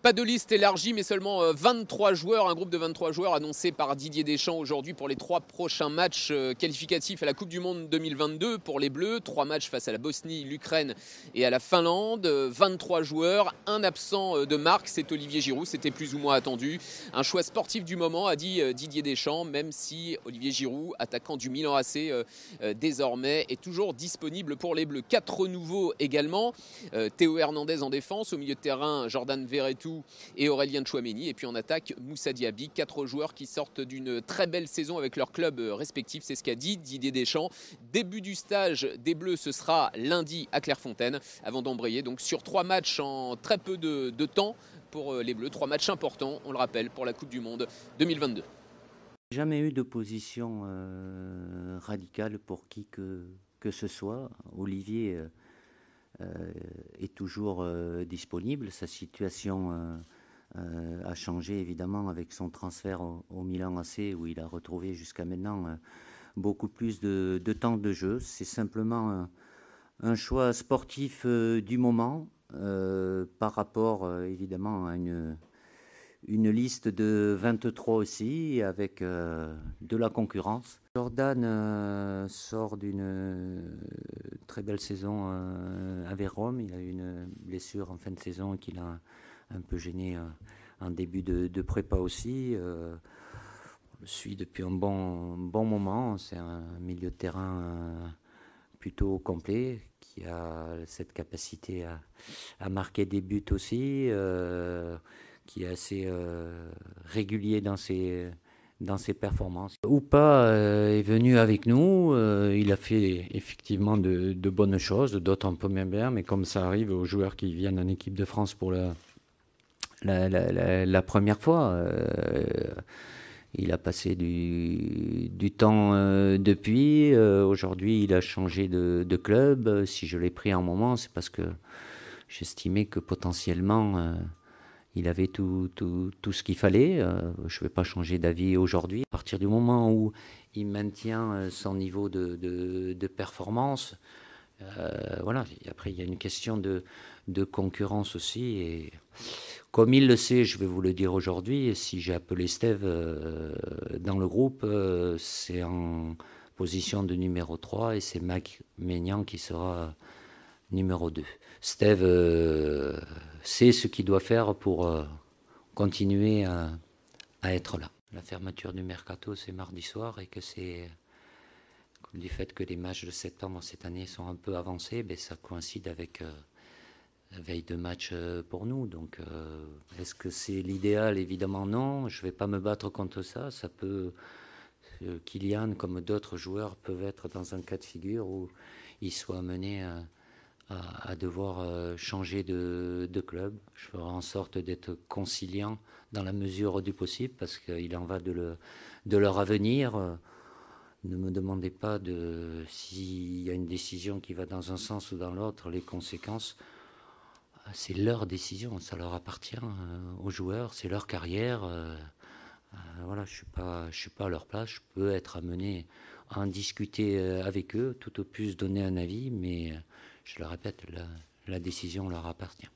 Pas de liste élargie, mais seulement 23 joueurs, un groupe de 23 joueurs annoncé par Didier Deschamps aujourd'hui pour les 3 prochains matchs qualificatifs à la Coupe du Monde 2022 pour les Bleus. 3 matchs face à la Bosnie, l'Ukraine et à la Finlande. 23 joueurs, un absent de marque, c'est Olivier Giroud, c'était plus ou moins attendu. Un choix sportif du moment, a dit Didier Deschamps, même si Olivier Giroud, attaquant du Milan AC désormais, est toujours disponible pour les Bleus. 4 nouveaux également, Théo Hernandez en défense, au milieu de terrain Jordan Verretou et Aurélien Tchouaméni, et puis en attaque Moussa Diaby. 4 joueurs qui sortent d'une très belle saison avec leurs clubs respectifs, c'est ce qu'a dit Didier Deschamps. Début du stage des Bleus, ce sera lundi à Clairefontaine, avant d'embrayer donc sur 3 matchs en très peu de temps pour les Bleus. 3 matchs importants, on le rappelle, pour la Coupe du Monde 2022. Jamais eu de position radicale pour qui que ce soit. Olivier est toujours disponible. Sa situation a changé évidemment avec son transfert au Milan AC, où il a retrouvé jusqu'à maintenant beaucoup plus de temps de jeu. C'est simplement un choix sportif du moment par rapport évidemment à une liste de 23 aussi, avec de la concurrence. Jordan sort d'une très belle saison avec Rome. Il a eu une blessure en fin de saison qui l'a un peu gêné en début de prépa aussi. On le suit depuis un bon moment. C'est un milieu de terrain plutôt complet, qui a cette capacité à marquer des buts aussi, qui est assez régulier dans ses performances. Oupa est venu avec nous, il a fait effectivement de bonnes choses, d'autres un peu moins bien, mais comme ça arrive aux joueurs qui viennent en équipe de France pour la première fois, il a passé du temps depuis. Aujourd'hui, il a changé de club. Si je l'ai pris un moment, c'est parce que j'estimais que potentiellement il avait tout ce qu'il fallait. Je ne vais pas changer d'avis aujourd'hui. À partir du moment où il maintient son niveau de performance, voilà. Après, il y a une question de concurrence aussi. Et comme il le sait, je vais vous le dire aujourd'hui, si j'ai appelé Steve dans le groupe, c'est en position de numéro 3 et c'est Mac Maignan qui sera numéro 2. Steve sait ce qu'il doit faire pour continuer à être là. La fermeture du mercato, c'est mardi soir, et que c'est du fait que les matchs de septembre cette année sont un peu avancés, ben ça coïncide avec la veille de match pour nous. Donc, est-ce que c'est l'idéal? Évidemment non. Je ne vais pas me battre contre ça. Ça peut, Kylian, comme d'autres joueurs, peuvent être dans un cas de figure où ils soient amenés à devoir changer de club. Je ferai en sorte d'être conciliant dans la mesure du possible, parce qu'il en va de leur avenir. Ne me demandez pas s'il y a une décision qui va dans un sens ou dans l'autre, les conséquences. C'est leur décision, ça leur appartient aux joueurs, c'est leur carrière. Voilà, je suis pas à leur place. Je peux être amené à en discuter avec eux, tout au plus donner un avis, mais je le répète, la décision leur appartient.